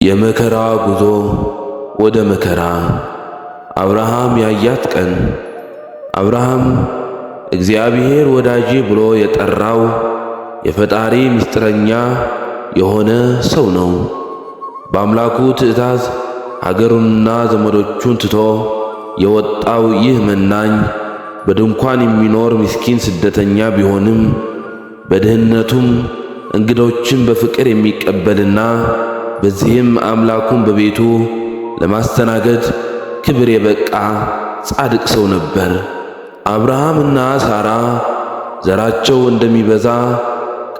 የመከራ ጉዞ ወደ መከራ። አብርሃም ያያት ቀን። አብርሃም እግዚአብሔር ወዳጄ ብሎ የጠራው የፈጣሪ ምስጢረኛ የሆነ ሰው ነው። በአምላኩ ትእዛዝ ሀገሩንና ዘመዶቹን ትቶ የወጣው ይህ መናኝ በድንኳን የሚኖር ምስኪን ስደተኛ ቢሆንም በድህነቱም እንግዶችን በፍቅር የሚቀበልና በዚህም አምላኩን በቤቱ ለማስተናገድ ክብር የበቃ ጻድቅ ሰው ነበር። አብርሃምና ሳራ ዘራቸው እንደሚበዛ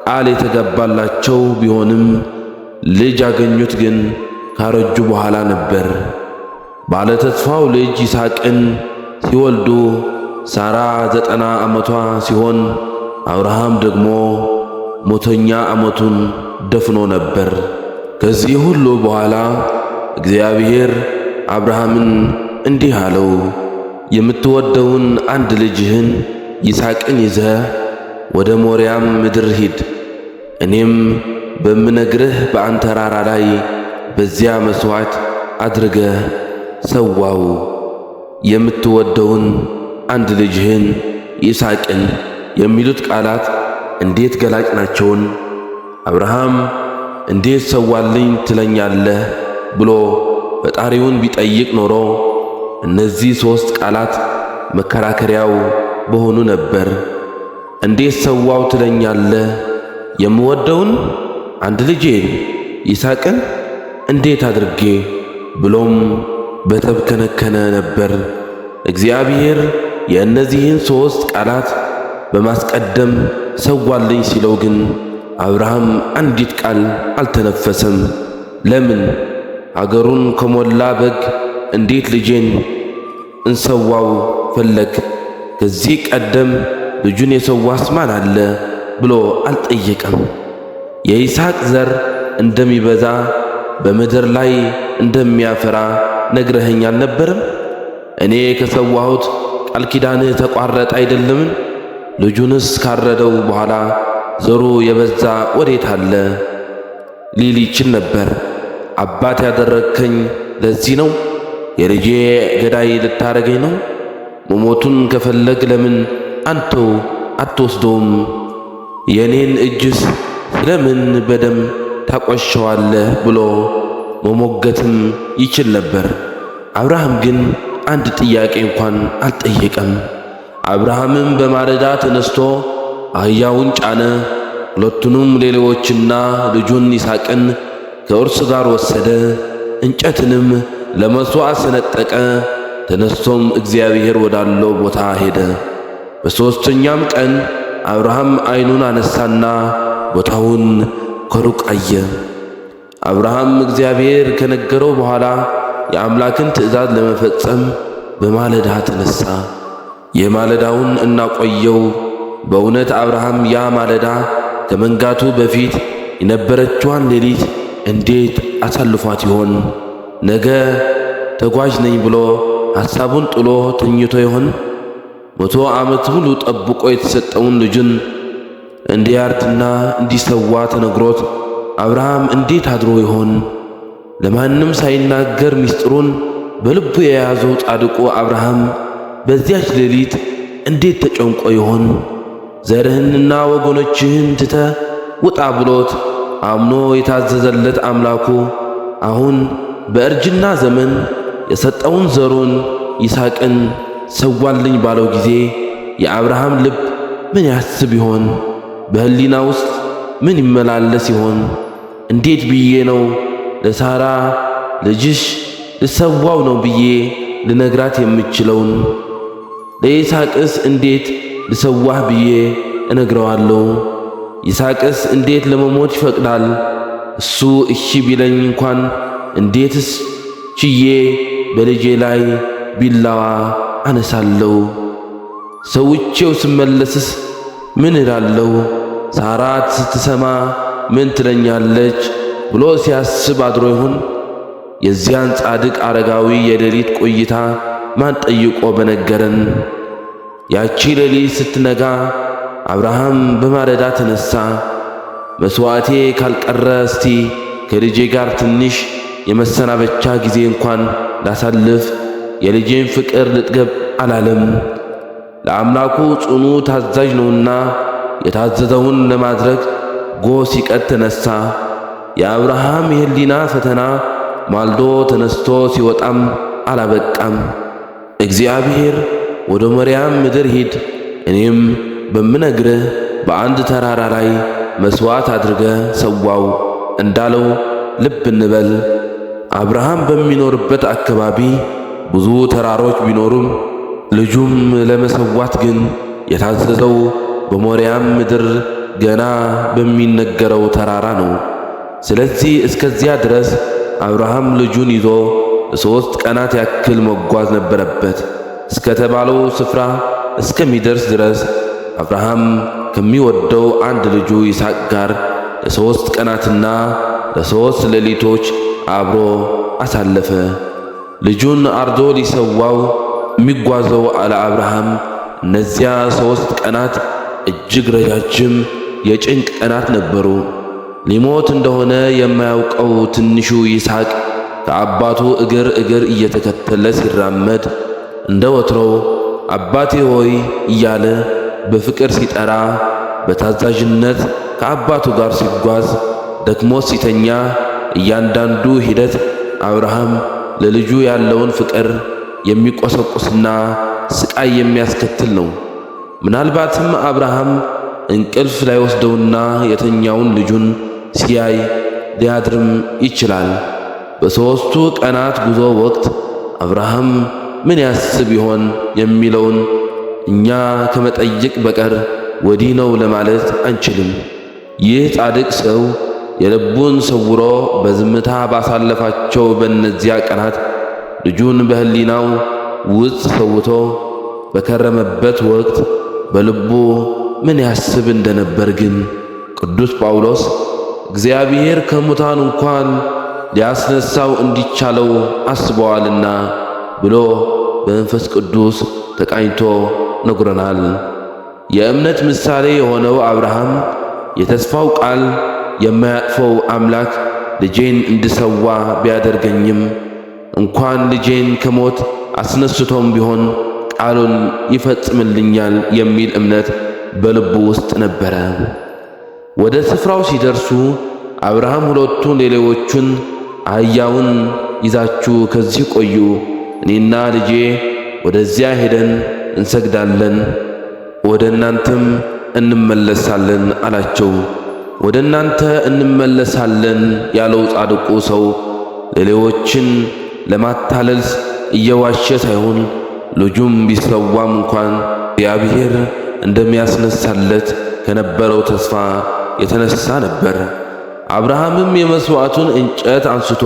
ቃል የተገባላቸው ቢሆንም ልጅ ያገኙት ግን ካረጁ በኋላ ነበር። ባለተስፋው ልጅ ይስሐቅን ሲወልዱ ሳራ 90 ዓመቷ ሲሆን አብርሃም ደግሞ 100ኛ ዓመቱን ደፍኖ ነበር። ከዚህ ሁሉ በኋላ እግዚአብሔር አብርሃምን እንዲህ አለው፣ የምትወደውን አንድ ልጅህን ይስሐቅን ይዘህ ወደ ሞሪያም ምድር ሂድ። እኔም በምነግርህ በአንድ ተራራ ላይ በዚያ መሥዋዕት አድርገህ ሰዋው። የምትወደውን አንድ ልጅህን ይስሐቅን የሚሉት ቃላት እንዴት ገላጭ ናቸውን! አብርሃም እንዴት ሰዋልኝ ትለኛለህ ብሎ ፈጣሪውን ቢጠይቅ ኖሮ እነዚህ 3 ቃላት መከራከሪያው በሆኑ ነበር። እንዴት ሰዋው ትለኛለህ? የምወደውን አንድ ልጄን ይስሐቅን እንዴት አድርጌ ብሎም በተብከነከነ ነበር። እግዚአብሔር የእነዚህን 3 ቃላት በማስቀደም ሰዋልኝ ሲለው ግን አብርሃም አንዲት ቃል አልተነፈሰም። ለምን? አገሩን ከሞላ በግ እንዴት ልጄን እንሰዋው ፈለግ? ከዚህ ቀደም ልጁን የሰዋስ ማን አለ ብሎ አልጠየቀም። የይስሐቅ ዘር እንደሚበዛ በምድር ላይ እንደሚያፈራ ነግረኸኝ አልነበረም? እኔ ከሰዋሁት ቃል ኪዳንህ ተቋረጠ አይደለምን? ልጁንስ ካረደው በኋላ ዘሩ የበዛ ወዴት አለ ሊል ይችል ነበር። አባት ያደረግከኝ ለዚህ ነው? የልጄ ገዳይ ልታረገኝ ነው? መሞቱን ከፈለግ ለምን አንተው አትወስደውም? የኔን እጅስ ስለምን በደም ታቆሸዋለህ ብሎ መሞገትም ይችል ነበር። አብርሃም ግን አንድ ጥያቄ እንኳን አልጠየቀም። አብርሃምም በማለዳ ተነስቶ አህያውን ጫነ፣ ሁለቱንም ሌሎችና ልጁን ይስሐቅን ከእርሱ ጋር ወሰደ፣ እንጨትንም ለመሥዋዕት ሰነጠቀ። ተነስቶም እግዚአብሔር ወዳለው ቦታ ሄደ። በሦስተኛም ቀን አብርሃም ዓይኑን አነሳና ቦታውን ከሩቅ አየ። አብርሃም እግዚአብሔር ከነገረው በኋላ የአምላክን ትእዛዝ ለመፈጸም በማለዳ ተነሳ። የማለዳውን እናቆየው። በእውነት አብርሃም ያ ማለዳ ከመንጋቱ በፊት የነበረችዋን ሌሊት እንዴት አሳልፏት ይሆን? ነገ ተጓዥ ነኝ ብሎ ሐሳቡን ጥሎ ተኝቶ ይሆን? 100 ዓመት ሙሉ ጠብቆ የተሰጠውን ልጁን እንዲያርድና እንዲሰዋ ተነግሮት አብርሃም እንዴት አድሮ ይሆን? ለማንም ሳይናገር ምስጢሩን በልቡ የያዘው ጻድቁ አብርሃም በዚያች ሌሊት እንዴት ተጨንቆ ይሆን? ዘርህንና ወገኖችህን ትተህ ውጣ ብሎት አምኖ የታዘዘለት አምላኩ አሁን በእርጅና ዘመን የሰጠውን ዘሩን ይስሐቅን ሰዋልኝ ባለው ጊዜ የአብርሃም ልብ ምን ያስብ ይሆን? በሕሊና ውስጥ ምን ይመላለስ ይሆን? እንዴት ብዬ ነው ለሳራ ልጅሽ ልሰዋው ነው ብዬ ልነግራት የምችለውን? ለይስሐቅስ እንዴት ልሰዋህ ብዬ እነግረዋለሁ? ይስሐቅስ እንዴት ለመሞት ይፈቅዳል? እሱ እሺ ቢለኝ እንኳን እንዴትስ ችዬ በልጄ ላይ ቢላዋ አነሳለሁ? ሰውቼው ስመለስስ ምን እላለሁ? ሳራ ስትሰማ ምን ትለኛለች ብሎ ሲያስብ አድሮ ይሆን? የዚያን ጻድቅ አረጋዊ የሌሊት ቆይታ ማን ጠይቆ በነገረን? ያቺ ሌሊት ስትነጋ አብርሃም በማለዳ ተነሳ። መሥዋዕቴ ካልቀረ እስቲ ከልጄ ጋር ትንሽ የመሰናበቻ ጊዜ እንኳን ላሳልፍ የልጄን ፍቅር ልጥገብ አላለም። ለአምላኩ ጽኑ ታዛዥ ነውና የታዘዘውን ለማድረግ ጎህ ሲቀድ ተነሳ። የአብርሃም የሕሊና ፈተና ማልዶ ተነስቶ ሲወጣም አላበቃም። እግዚአብሔር ወደ ሞሪያም ምድር ሂድ፣ እኔም በምነግርህ በአንድ ተራራ ላይ መሥዋዕት አድርገ ሰዋው እንዳለው ልብ እንበል። አብርሃም በሚኖርበት አካባቢ ብዙ ተራሮች ቢኖሩም ልጁም ለመሰዋት ግን የታዘዘው በሞሪያም ምድር ገና በሚነገረው ተራራ ነው። ስለዚህ እስከዚያ ድረስ አብርሃም ልጁን ይዞ ለ3 ቀናት ያክል መጓዝ ነበረበት። እስከ ተባለው ስፍራ እስከሚደርስ ድረስ አብርሃም ከሚወደው አንድ ልጁ ይስሐቅ ጋር ለ3 ቀናትና ለ3 ሌሊቶች አብሮ አሳለፈ። ልጁን አርዶ ሊሰዋው የሚጓዘው አብርሃም እነዚያ 3 ቀናት እጅግ ረጃጅም የጭንቅ ቀናት ነበሩ። ሊሞት እንደሆነ የማያውቀው ትንሹ ይስሐቅ ከአባቱ እግር እየተከተለ ሲራመድ እንደ ወትሮው አባቴ ሆይ እያለ በፍቅር ሲጠራ፣ በታዛዥነት ከአባቱ ጋር ሲጓዝ፣ ደክሞ ሲተኛ እያንዳንዱ ሂደት አብርሃም ለልጁ ያለውን ፍቅር የሚቆሰቁስና ስቃይ የሚያስከትል ነው። ምናልባትም አብርሃም እንቅልፍ ላይወስደውና የተኛውን ልጁን ሲያይ ሊያድርም ይችላል። በ3ቱ ቀናት ጉዞ ወቅት አብርሃም ምን ያስብ ይሆን የሚለውን እኛ ከመጠየቅ በቀር ወዲህ ነው ለማለት አንችልም። ይህ ጻድቅ ሰው የልቡን ሰውሮ በዝምታ ባሳለፋቸው በእነዚያ ቀናት ልጁን በሕሊናው ውስጥ ሰውቶ በከረመበት ወቅት በልቡ ምን ያስብ እንደነበር ግን ቅዱስ ጳውሎስ እግዚአብሔር ከሙታን እንኳን ሊያስነሳው እንዲቻለው አስበዋልና ብሎ በመንፈስ ቅዱስ ተቃኝቶ ነግሮናል። የእምነት ምሳሌ የሆነው አብርሃም የተስፋው ቃል የማያጥፈው አምላክ ልጄን እንድሰዋ ቢያደርገኝም እንኳን ልጄን ከሞት አስነስቶም ቢሆን ቃሉን ይፈጽምልኛል የሚል እምነት በልቡ ውስጥ ነበረ። ወደ ስፍራው ሲደርሱ አብርሃም ሁለቱን ሌሎቹን አህያውን ይዛችሁ ከዚህ ቆዩ፣ እኔና ልጄ ወደዚያ ሄደን እንሰግዳለን፣ ወደ እናንተም እንመለሳለን አላቸው። ወደ እናንተ እንመለሳለን ያለው ጻድቁ ሰው ሌሎችን ለማታለል እየዋሸ ሳይሆን ልጁም ቢሰዋም እንኳን እግዚአብሔር እንደሚያስነሳለት ከነበረው ተስፋ የተነሳ ነበር። አብርሃምም የመሥዋዕቱን እንጨት አንስቶ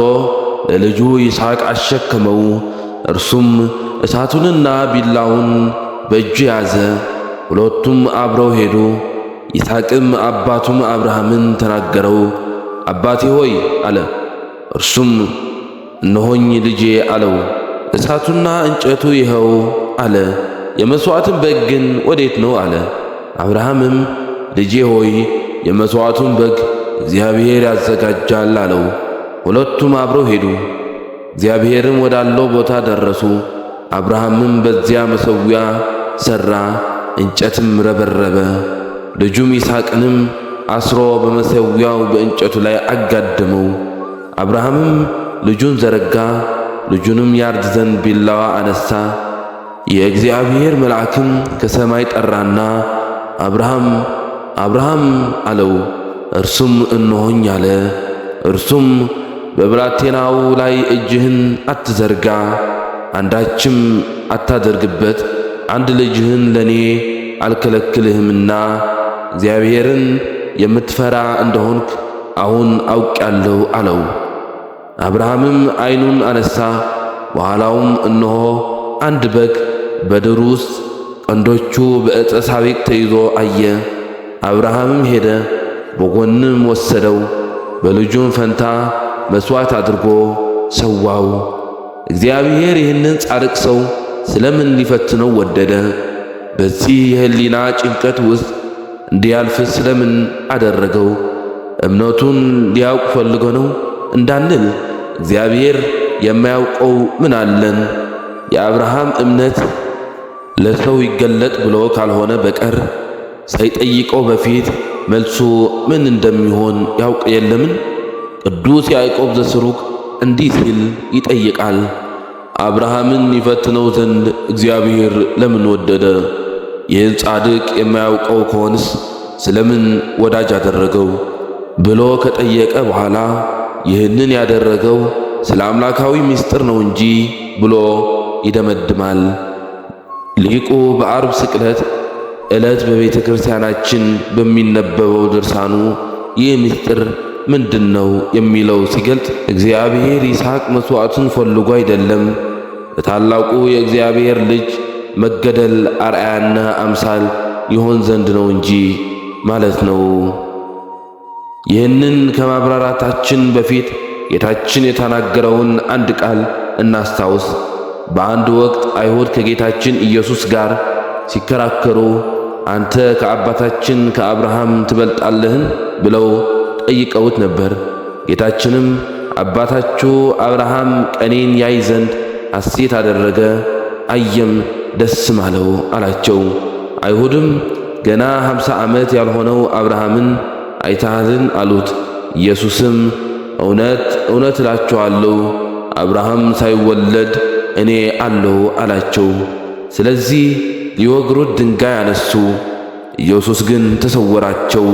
ለልጁ ይስሐቅ አሸከመው። እርሱም እሳቱንና ቢላውን በእጁ ያዘ። ሁለቱም አብረው ሄዱ። ይስሐቅም አባቱም አብርሃምን ተናገረው። አባቴ ሆይ አለ። እርሱም እነሆኝ ልጄ አለው። እሳቱና እንጨቱ ይኸው አለ። የመሥዋዕቱን በግ ግን ወዴት ነው አለ። አብርሃምም ልጄ ሆይ የመሥዋዕቱን በግ እግዚአብሔር ያዘጋጃል አለው። ሁለቱም አብረው ሄዱ። እግዚአብሔርም ወዳለው ቦታ ደረሱ። አብርሃምም በዚያ መሠዊያ ሠራ፣ እንጨትም ረበረበ። ልጁም ይስሐቅንም አስሮ በመሠዊያው በእንጨቱ ላይ አጋደመው። አብርሃምም ልጁን ዘረጋ፣ ልጁንም ያርድ ዘንድ ቢላዋ አነሣ። የእግዚአብሔር መልአክም ከሰማይ ጠራና አብርሃም አብርሃም አለው። እርሱም እነሆኝ አለ። እርሱም በብላቴናው ላይ እጅህን አትዘርጋ፣ አንዳችም አታደርግበት፣ አንድ ልጅህን ለኔ አልከለክልህምና እግዚአብሔርን የምትፈራ እንደሆንክ አሁን አውቄአለሁ አለው። አብርሃምም ዓይኑን አነሣ፣ በኋላውም እነሆ አንድ በግ በድሩ ውስጥ ቀንዶቹ በዕፀ ሳቤቅ ተይዞ አየ። አብርሃምም ሄደ፣ በጎንም ወሰደው፣ በልጁም ፈንታ መሥዋዕት አድርጎ ሰዋው። እግዚአብሔር ይህንን ጻድቅ ሰው ስለምን ሊፈትነው ወደደ? በዚህ የሕሊና ጭንቀት ውስጥ እንዲያልፍ ስለምን አደረገው? እምነቱን ሊያውቅ ፈልጎ ነው እንዳንል እግዚአብሔር የማያውቀው ምን አለን? የአብርሃም እምነት ለሰው ይገለጥ ብሎ ካልሆነ በቀር ሳይጠይቀው በፊት መልሱ ምን እንደሚሆን ያውቅ የለምን? ቅዱስ ያዕቆብ ዘስሩግ እንዲህ ሲል ይጠይቃል። አብርሃምን ይፈትነው ዘንድ እግዚአብሔር ለምን ወደደ? ይህን ጻድቅ የማያውቀው ከሆንስ ስለምን ወዳጅ አደረገው? ብሎ ከጠየቀ በኋላ ይህንን ያደረገው ስለ አምላካዊ ምስጢር ነው እንጂ ብሎ ይደመድማል። ሊቁ በዓርብ ስቅለት ዕለት በቤተ ክርስቲያናችን በሚነበበው ድርሳኑ ይህ ምስጢር ምንድነው የሚለው ሲገልጥ እግዚአብሔር ይስሐቅ መሥዋዕቱን ፈልጎ አይደለም ለታላቁ የእግዚአብሔር ልጅ መገደል አርአያና አምሳል ይሆን ዘንድ ነው እንጂ ማለት ነው። ይህንን ከማብራራታችን በፊት ጌታችን የተናገረውን አንድ ቃል እናስታውስ። በአንድ ወቅት አይሁድ ከጌታችን ኢየሱስ ጋር ሲከራከሩ አንተ ከአባታችን ከአብርሃም ትበልጣለህን ብለው ጠይቀውት ነበር። ጌታችንም አባታችሁ አብርሃም ቀኔን ያይ ዘንድ ሐሴት አደረገ፣ አየም ደስም አለው አላቸው። አይሁድም ገና 50 ዓመት ያልሆነው አብርሃምን አይተሃልን አሉት። ኢየሱስም እውነት እውነት እላችኋለሁ አብርሃም ሳይወለድ እኔ አለሁ አላቸው። ስለዚህ ሊወግሩት ድንጋይ አነሱ። ኢየሱስ ግን ተሰወራቸው።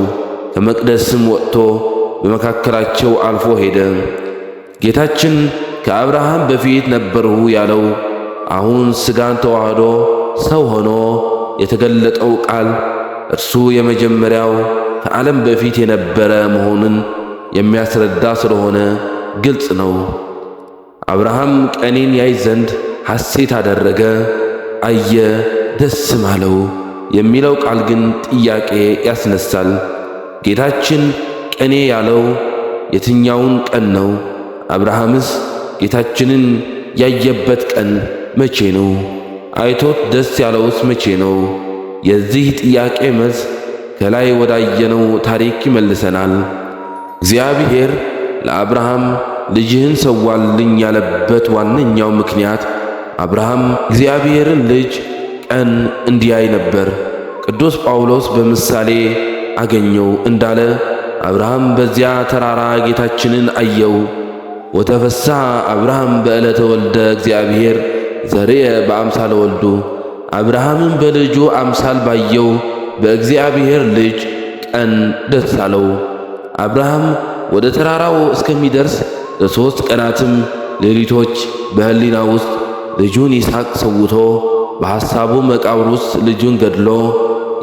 ከመቅደስም ወጥቶ በመካከላቸው አልፎ ሄደ። ጌታችን ከአብርሃም በፊት ነበርሁ ያለው አሁን ሥጋን ተዋህዶ ሰው ሆኖ የተገለጠው ቃል እርሱ የመጀመሪያው ከዓለም በፊት የነበረ መሆኑን የሚያስረዳ ስለሆነ ግልጽ ነው። አብርሃም ቀኔን ያይ ዘንድ ሐሴት አደረገ፣ አየ፣ ደስም አለው የሚለው ቃል ግን ጥያቄ ያስነሳል። ጌታችን ቀኔ ያለው የትኛውን ቀን ነው? አብርሃምስ ጌታችንን ያየበት ቀን መቼ ነው? አይቶት ደስ ያለውስ መቼ ነው? የዚህ ጥያቄ መልስ ከላይ ወዳየነው ታሪክ ይመልሰናል። እግዚአብሔር ለአብርሃም ልጅህን ሰዋልኝ ያለበት ዋነኛው ምክንያት አብርሃም እግዚአብሔርን ልጅ ቀን እንዲያይ ነበር። ቅዱስ ጳውሎስ በምሳሌ አገኘው እንዳለ አብርሃም በዚያ ተራራ ጌታችንን አየው። ወተፈስሐ አብርሃም በዕለተ ወልደ እግዚአብሔር ዘርየ በአምሳለ ወልዱ። አብርሃምን በልጁ አምሳል ባየው በእግዚአብሔር ልጅ ቀን ደስ አለው። አብርሃም ወደ ተራራው እስከሚደርስ ለ3 ቀናትም ሌሊቶች በሕሊና ውስጥ ልጁን ይስሐቅ ሰውቶ በሐሳቡ መቃብር ውስጥ ልጁን ገድሎ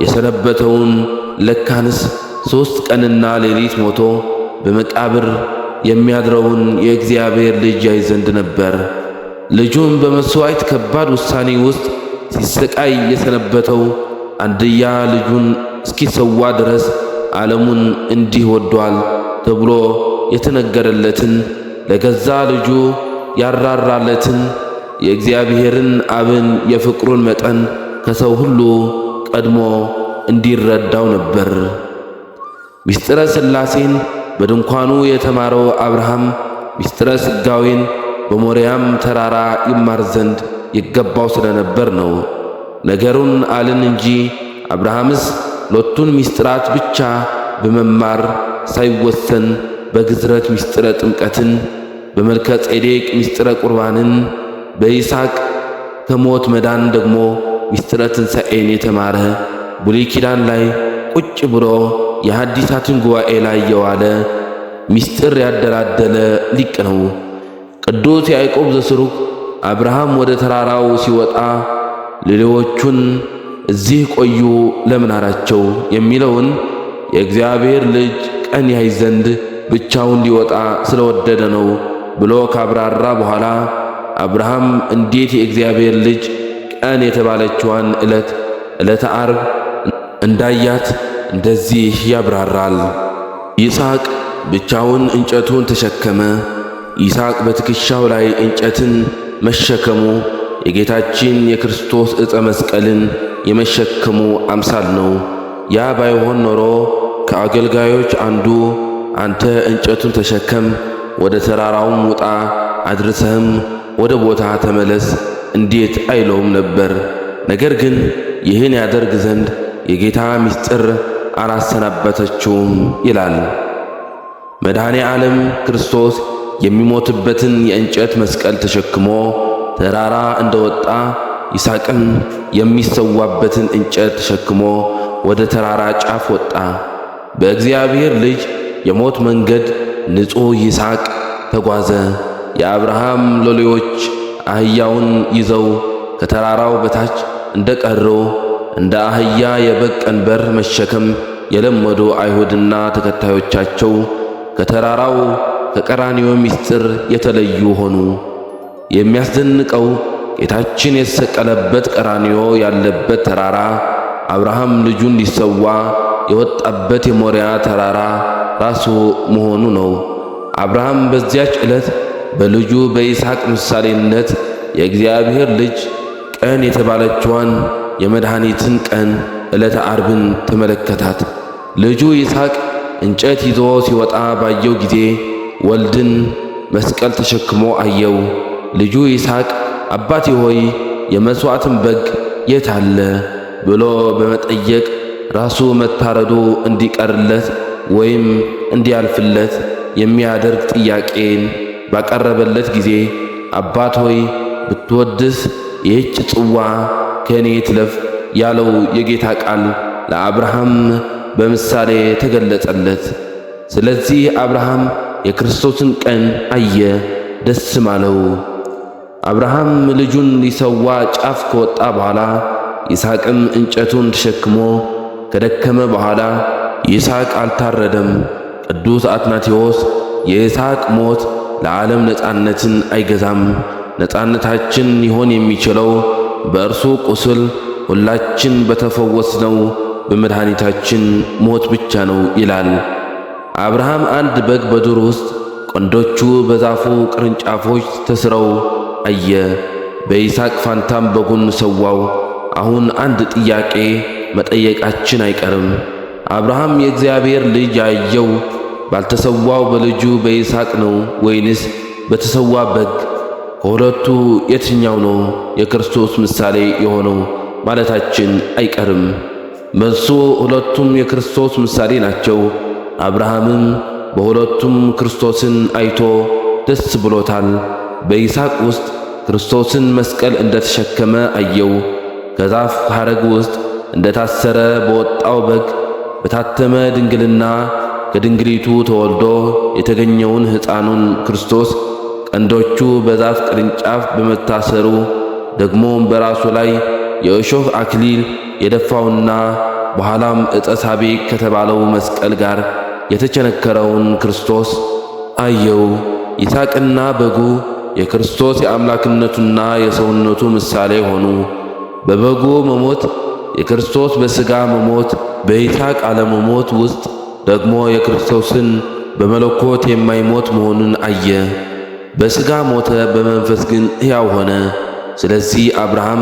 የሰነበተውን ለካንስ 3 ቀንና ሌሊት ሞቶ በመቃብር የሚያድረውን የእግዚአብሔር ልጅ ያይ ዘንድ ነበር። ልጁን በመሥዋዕት ከባድ ውሳኔ ውስጥ ሲሰቃይ የሰነበተው አንድያ ልጁን እስኪሰዋ ድረስ ዓለሙን እንዲህ ወዷል ተብሎ የተነገረለትን ለገዛ ልጁ ያራራለትን የእግዚአብሔርን አብን የፍቅሩን መጠን ከሰው ሁሉ ቀድሞ እንዲረዳው ነበር። ምስጢረ ሥላሴን በድንኳኑ የተማረው አብርሃም ምስጢረ ሥጋዌን በሞሪያም ተራራ ይማር ዘንድ ይገባው ስለነበር ነው። ነገሩን አልን እንጂ አብርሃምስ ሎቱን ምስጢራት ብቻ በመማር ሳይወሰን በግዝረት ምስጢረ ጥምቀትን፣ በመልከ ጼዴቅ ምስጢረ ቁርባንን፣ በይስሐቅ ከሞት መዳን ደግሞ ምስጢረ ትንሣኤን የተማረ ብሉይ ኪዳን ላይ ቁጭ ብሎ የሐዲሳትን ጉባኤ ላይ የዋለ ምስጢር ያደላደለ ሊቅ ነው። ቅዱስ ያዕቆብ ዘስሩግ አብርሃም ወደ ተራራው ሲወጣ ሌሎቹን እዚህ ቆዩ ለምን አላቸው የሚለውን የእግዚአብሔር ልጅ ቀን ያይ ዘንድ ብቻውን ሊወጣ ስለወደደ ነው ብሎ ካብራራ በኋላ አብርሃም እንዴት የእግዚአብሔር ልጅ ቀን የተባለችዋን ዕለተ ዓርብ እንዳያት እንደዚህ ያብራራል። ይስሐቅ ብቻውን እንጨቱን ተሸከመ። ይስሐቅ በትከሻው ላይ እንጨትን መሸከሙ የጌታችን የክርስቶስ ዕፀ መስቀልን የመሸከሙ አምሳል ነው። ያ ባይሆን ኖሮ ከአገልጋዮች አንዱ አንተ እንጨቱን ተሸከም፣ ወደ ተራራውም ውጣ አድርሰህም ወደ ቦታ ተመለስ እንዴት አይለውም ነበር? ነገር ግን ይህን ያደርግ ዘንድ የጌታ ምስጢር አላሰናበተችውም ይላል። መድኃኔ ዓለም ክርስቶስ የሚሞትበትን የእንጨት መስቀል ተሸክሞ ተራራ እንደወጣ ይስሐቅም የሚሰዋበትን እንጨት ተሸክሞ ወደ ተራራ ጫፍ ወጣ። በእግዚአብሔር ልጅ የሞት መንገድ ንጹሕ ይስሐቅ ተጓዘ። የአብርሃም ሎሌዎች አህያውን ይዘው ከተራራው በታች እንደቀሩ እንደ አህያ የበግ ቀንበር መሸከም የለመዱ አይሁድና ተከታዮቻቸው ከተራራው ከቀራንዮ ምስጢር የተለዩ ሆኑ። የሚያስደንቀው ጌታችን የተሰቀለበት ቀራንዮ ያለበት ተራራ አብርሃም ልጁን ሊሰዋ የወጣበት የሞሪያ ተራራ ራሱ መሆኑ ነው። አብርሃም በዚያች ዕለት በልጁ በይስሐቅ ምሳሌነት የእግዚአብሔር ልጅ ቀን የተባለችዋን የመድኃኒትን ቀን ዕለተ ዓርብን ተመለከታት። ልጁ ይስሐቅ እንጨት ይዞ ሲወጣ ባየው ጊዜ ወልድን መስቀል ተሸክሞ አየው። ልጁ ይስሐቅ አባቴ ሆይ የመሥዋዕትን በግ የት አለ ብሎ በመጠየቅ ራሱ መታረዱ እንዲቀርለት ወይም እንዲያልፍለት የሚያደርግ ጥያቄን ባቀረበለት ጊዜ አባት ሆይ ብትወድስ ይህች ጽዋ ከእኔ ትለፍ ያለው የጌታ ቃል ለአብርሃም በምሳሌ ተገለጸለት። ስለዚህ አብርሃም የክርስቶስን ቀን አየ፣ ደስም አለው። አብርሃም ልጁን ሊሰዋ ጫፍ ከወጣ በኋላ ይስሐቅም እንጨቱን ተሸክሞ ከደከመ በኋላ ይስሐቅ አልታረደም። ቅዱስ አትናቴዎስ የይስሐቅ ሞት ለዓለም ነጻነትን አይገዛም፣ ነጻነታችን ሊሆን የሚችለው በእርሱ ቁስል ሁላችን በተፈወስነው በመድኃኒታችን ሞት ብቻ ነው ይላል። አብርሃም አንድ በግ በዱር ውስጥ ቀንዶቹ በዛፉ ቅርንጫፎች ተስረው አየ። በይስሐቅ ፋንታም በጉን ሰዋው። አሁን አንድ ጥያቄ መጠየቃችን አይቀርም። አብርሃም የእግዚአብሔር ልጅ ያየው ባልተሰዋው በልጁ በይስሐቅ ነው ወይንስ በተሰዋ በግ? ከሁለቱ የትኛው ነው የክርስቶስ ምሳሌ የሆነው ማለታችን አይቀርም። መልሱ ሁለቱም የክርስቶስ ምሳሌ ናቸው። አብርሃምም በሁለቱም ክርስቶስን አይቶ ደስ ብሎታል። በይስሐቅ ውስጥ ክርስቶስን መስቀል እንደተሸከመ አየው። ከዛፍ ሐረግ ውስጥ እንደታሰረ በወጣው በግ በታተመ ድንግልና ከድንግሊቱ ተወልዶ የተገኘውን ሕፃኑን ክርስቶስ ቀንዶቹ በዛፍ ቅርንጫፍ በመታሰሩ ደግሞም በራሱ ላይ የእሾህ አክሊል የደፋውና በኋላም ዕፀ ሳቤቅ ከተባለው መስቀል ጋር የተቸነከረውን ክርስቶስ አየው። ይስሐቅና በጉ የክርስቶስ የአምላክነቱና የሰውነቱ ምሳሌ ሆኑ። በበጉ መሞት የክርስቶስ በሥጋ መሞት፣ በይስሐቅ አለመሞት ውስጥ ደግሞ የክርስቶስን በመለኮት የማይሞት መሆኑን አየ። በሥጋ ሞተ፣ በመንፈስ ግን ሕያው ሆነ። ስለዚህ አብርሃም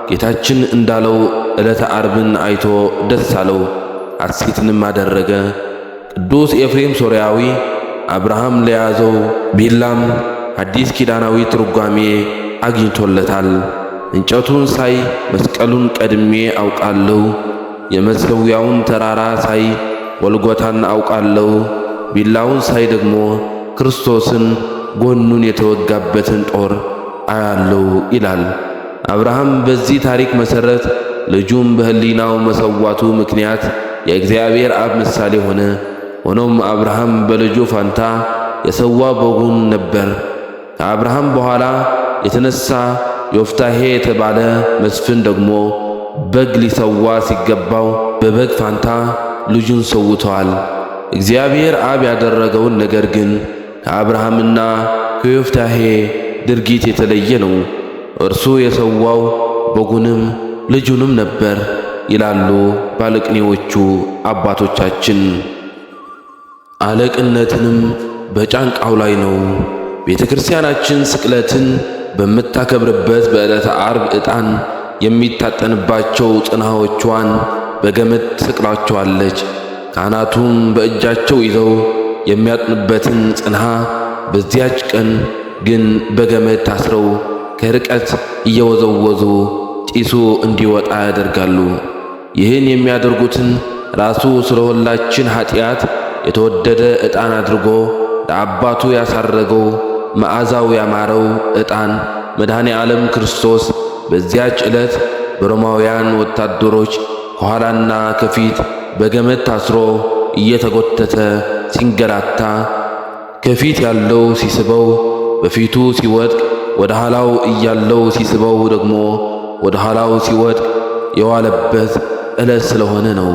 ጌታችን እንዳለው ዕለተ ዓርብን አይቶ ደስ አለው፣ ሐሴትንም አደረገ። ቅዱስ ኤፍሬም ሶርያዊ አብርሃም ለያዘው ቢላም አዲስ ኪዳናዊ ትርጓሜ አግኝቶለታል። እንጨቱን ሳይ መስቀሉን ቀድሜ አውቃለሁ፣ የመሠዊያውን ተራራ ሳይ ጎልጎታን አውቃለሁ፣ ቢላውን ሳይ ደግሞ ክርስቶስን ጎኑን የተወጋበትን ጦር አያለው ይላል። አብርሃም በዚህ ታሪክ መሠረት ልጁም በሕሊናው መሰዋቱ ምክንያት የእግዚአብሔር አብ ምሳሌ ሆነ። ሆኖም አብርሃም በልጁ ፋንታ የሰዋ በጉን ነበር። ከአብርሃም በኋላ የተነሳ ዮፍታሔ የተባለ መስፍን ደግሞ በግ ሊሰዋ ሲገባው በበግ ፋንታ ልጁን ሰውተዋል። እግዚአብሔር አብ ያደረገውን ነገር ግን ከአብርሃምና ከዮፍታሔ ድርጊት የተለየ ነው። እርሱ የሰዋው በጉንም ልጁንም ነበር ይላሉ ባለቅኔዎቹ አባቶቻችን። አለቅነትንም በጫንቃው ላይ ነው። ቤተ ክርስቲያናችን ስቅለትን በምታከብርበት በዕለተ ዓርብ ዕጣን የሚታጠንባቸው ጽናዎቿን በገመድ ትሰቅላቸዋለች። ካህናቱም በእጃቸው ይዘው የሚያጥኑበትን ጽንሃ በዚያች ቀን ግን በገመድ ታስረው ከርቀት እየወዘወዙ ጢሱ እንዲወጣ ያደርጋሉ። ይህን የሚያደርጉትን ራሱ ስለ ሁላችን ኃጢአት የተወደደ ዕጣን አድርጎ ለአባቱ ያሳረገው መዓዛው ያማረው ዕጣን መድኃኔ ዓለም ክርስቶስ በዚያች ዕለት በሮማውያን ወታደሮች ከኋላና ከፊት በገመድ ታስሮ እየተጎተተ ሲንገላታ ከፊት ያለው ሲስበው በፊቱ ሲወድቅ ወደ ኋላው እያለው ሲስበው ደግሞ ወደ ኋላው ሲወድቅ የዋለበት ዕለት ስለሆነ ነው።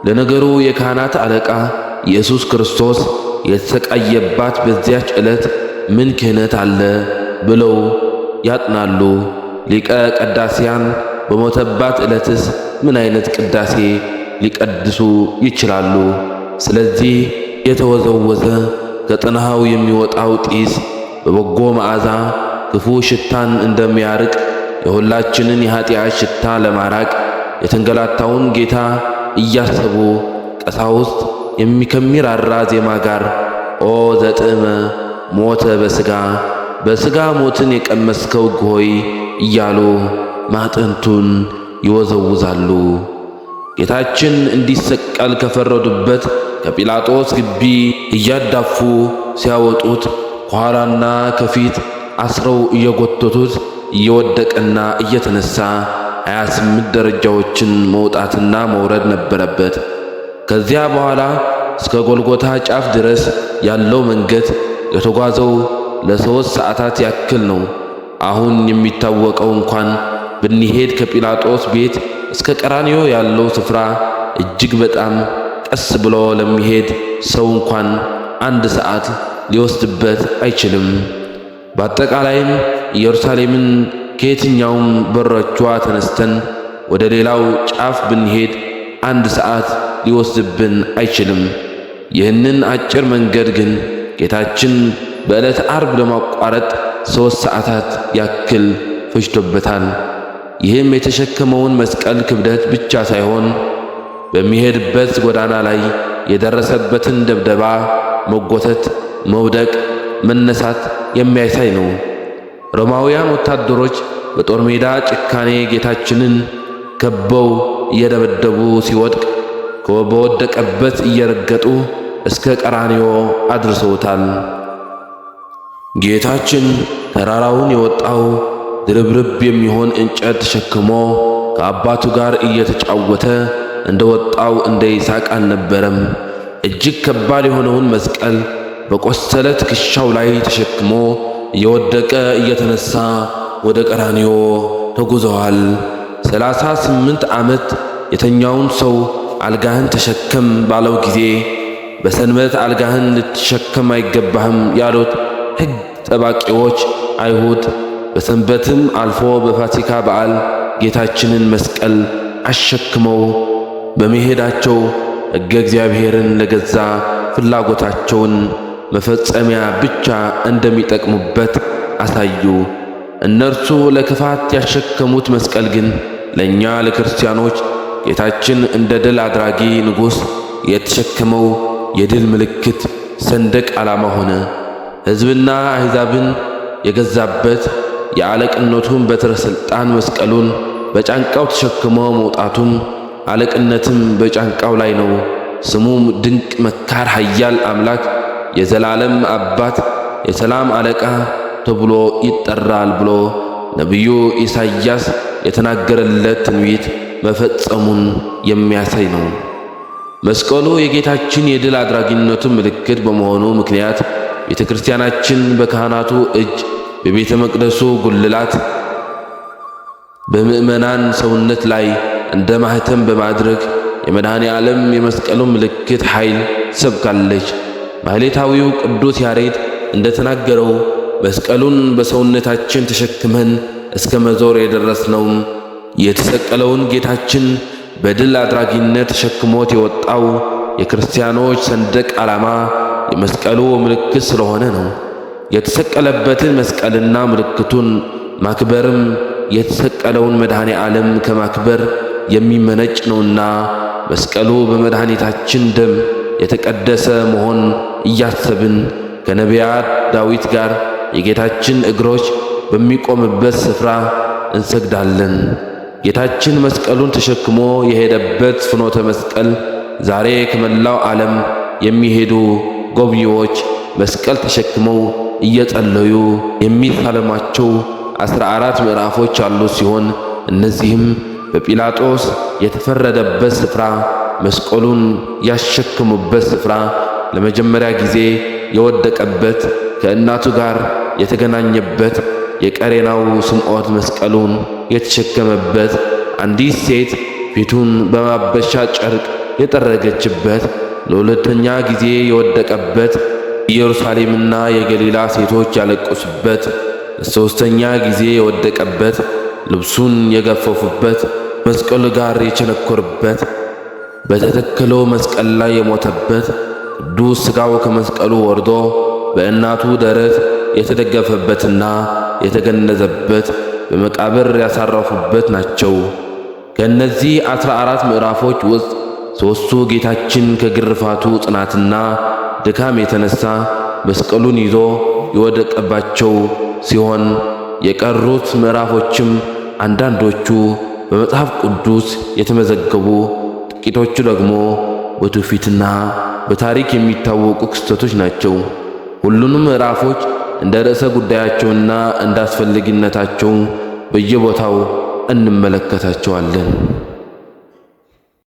ለነገሩ የካህናት አለቃ ኢየሱስ ክርስቶስ የተሰቃየባት በዚያች ዕለት ምን ክህነት አለ ብለው ያጥናሉ። ሊቀ ቅዳሴያን በሞተባት ዕለትስ ምን አይነት ቅዳሴ ሊቀድሱ ይችላሉ? ስለዚህ የተወዘወዘ ከጥንሃው የሚወጣው ጢስ በበጎ መዓዛ ክፉ ሽታን እንደሚያርቅ የሁላችንን የኃጢአት ሽታ ለማራቅ የተንገላታውን ጌታ እያሰቡ ቀሳውስት ከሚራራ ዜማ ጋር ኦ ዘጥዕመ ሞተ በሥጋ ሞትን የቀመስከው ሆይ እያሉ ማዕጠንቱን ይወዘውዛሉ። ጌታችን እንዲሰቀል ከፈረዱበት ከጲላጦስ ግቢ እያዳፉ ሲያወጡት ከኋላና ከፊት አስረው እየጎተቱት እየወደቀና እየተነሳ 28 ደረጃዎችን መውጣትና መውረድ ነበረበት። ከዚያ በኋላ እስከ ጎልጎታ ጫፍ ድረስ ያለው መንገድ የተጓዘው ለ3 ሰዓታት ያክል ነው። አሁን የሚታወቀው እንኳን ብንሄድ ከጲላጦስ ቤት እስከ ቀራንዮ ያለው ስፍራ እጅግ በጣም ቀስ ብሎ ለሚሄድ ሰው እንኳን 1 ሰዓት ሊወስድበት አይችልም። በአጠቃላይም ኢየሩሳሌምን ከየትኛውም በሮቿ ተነስተን ወደ ሌላው ጫፍ ብንሄድ 1 ሰዓት ሊወስድብን አይችልም። ይህንን አጭር መንገድ ግን ጌታችን በዕለተ ዓርብ ለማቋረጥ 3 ሰዓታት ያክል ፈጅቶበታል። ይህም የተሸከመውን መስቀል ክብደት ብቻ ሳይሆን በሚሄድበት ጎዳና ላይ የደረሰበትን ድብደባ፣ መጎተት፣ መውደቅ፣ መነሳት የሚያሳይ ነው። ሮማውያን ወታደሮች በጦር ሜዳ ጭካኔ ጌታችንን ከበው እየደበደቡ ሲወድቅ በወደቀበት እየረገጡ እስከ ቀራንዮ አድርሰውታል። ጌታችን ተራራውን የወጣው ድርብርብ የሚሆን እንጨት ተሸክሞ ከአባቱ ጋር እየተጫወተ እንደወጣው እንደ ይስሐቅ አልነበረም። እጅግ ከባድ የሆነውን መስቀል በቆሰለ ትከሻው ላይ ተሸክሞ እየወደቀ እየተነሳ ወደ ቀራንዮ ተጉዘዋል። 38 ዓመት የተኛውን ሰው አልጋህን ተሸከም ባለው ጊዜ በሰንበት አልጋህን ልትሸከም አይገባህም ያሉት ሕግ ጠባቂዎች አይሁድ በሰንበትም አልፎ በፋሲካ በዓል ጌታችንን መስቀል አሸክመው በመሄዳቸው ሕገ እግዚአብሔርን ለገዛ ፍላጎታቸውን መፈጸሚያ ብቻ እንደሚጠቅሙበት አሳዩ። እነርሱ ለክፋት ያሸከሙት መስቀል ግን ለእኛ ለክርስቲያኖች ጌታችን እንደ ድል አድራጊ ንጉሥ የተሸከመው የድል ምልክት ሰንደቅ ዓላማ ሆነ። ሕዝብና አሕዛብን የገዛበት የአለቅነቱን በትረ ሥልጣን መስቀሉን በጫንቃው ተሸክሞ መውጣቱም አለቅነትም በጫንቃው ላይ ነው። ስሙም ድንቅ መካር፣ ኃያል አምላክ፣ የዘላለም አባት፣ የሰላም አለቃ ተብሎ ይጠራል ብሎ ነቢዩ ኢሳይያስ የተናገረለት ትንቢት መፈጸሙን የሚያሳይ ነው። መስቀሉ የጌታችን የድል አድራጊነቱ ምልክት በመሆኑ ምክንያት ቤተ ክርስቲያናችን በካህናቱ እጅ በቤተ መቅደሱ ጉልላት በምእመናን ሰውነት ላይ እንደ ማህተም በማድረግ የመድኃኔ ዓለም የመስቀሉ ምልክት ኃይል ሰብካለች። ማህሌታዊው ቅዱስ ያሬድ እንደተናገረው መስቀሉን በሰውነታችን ተሸክመን እስከ መዞር የደረስነውም የተሰቀለውን ጌታችን በድል አድራጊነት ተሸክሞት የወጣው የክርስቲያኖች ሰንደቅ ዓላማ የመስቀሉ ምልክት ስለሆነ ነው። የተሰቀለበትን መስቀልና ምልክቱን ማክበርም የተሰቀለውን መድኃኔ ዓለም ከማክበር የሚመነጭ ነውና መስቀሉ በመድኃኒታችን ደም የተቀደሰ መሆን እያሰብን ከነቢያት ዳዊት ጋር የጌታችን እግሮች በሚቆምበት ስፍራ እንሰግዳለን። ጌታችን መስቀሉን ተሸክሞ የሄደበት ፍኖተ መስቀል ዛሬ ከመላው ዓለም የሚሄዱ ጎብኚዎች መስቀል ተሸክመው እየጸለዩ የሚሳለሟቸው 14 ምዕራፎች ያሉት ሲሆን እነዚህም በጲላጦስ የተፈረደበት ስፍራ፣ መስቀሉን ያሸከሙበት ስፍራ፣ ለመጀመሪያ ጊዜ የወደቀበት፣ ከእናቱ ጋር የተገናኘበት፣ የቀሬናው ስምዖን መስቀሉን የተሸከመበት፣ አንዲት ሴት ፊቱን በማበሻ ጨርቅ የጠረገችበት፣ ለሁለተኛ ጊዜ የወደቀበት፣ ኢየሩሳሌምና የገሊላ ሴቶች ያለቀሱበት፣ ለሶስተኛ ጊዜ የወደቀበት፣ ልብሱን የገፈፉበት፣ መስቀሉ ጋር የቸነኮሩበት፣ በተተከለው መስቀል ላይ የሞተበት፣ ቅዱስ ሥጋው ከመስቀሉ ወርዶ በእናቱ ደረት የተደገፈበትና የተገነዘበት፣ በመቃብር ያሳረፉበት ናቸው። ከእነዚህ 14 ምዕራፎች ውስጥ ሦስቱ ጌታችን ከግርፋቱ ጽናትና ድካም የተነሳ መስቀሉን ይዞ የወደቀባቸው ሲሆን የቀሩት ምዕራፎችም አንዳንዶቹ በመጽሐፍ ቅዱስ የተመዘገቡ፣ ጥቂቶቹ ደግሞ በትውፊትና በታሪክ የሚታወቁ ክስተቶች ናቸው። ሁሉንም ምዕራፎች እንደ ርዕሰ ጉዳያቸውና እንደ አስፈላጊነታቸው በየቦታው እንመለከታቸዋለን።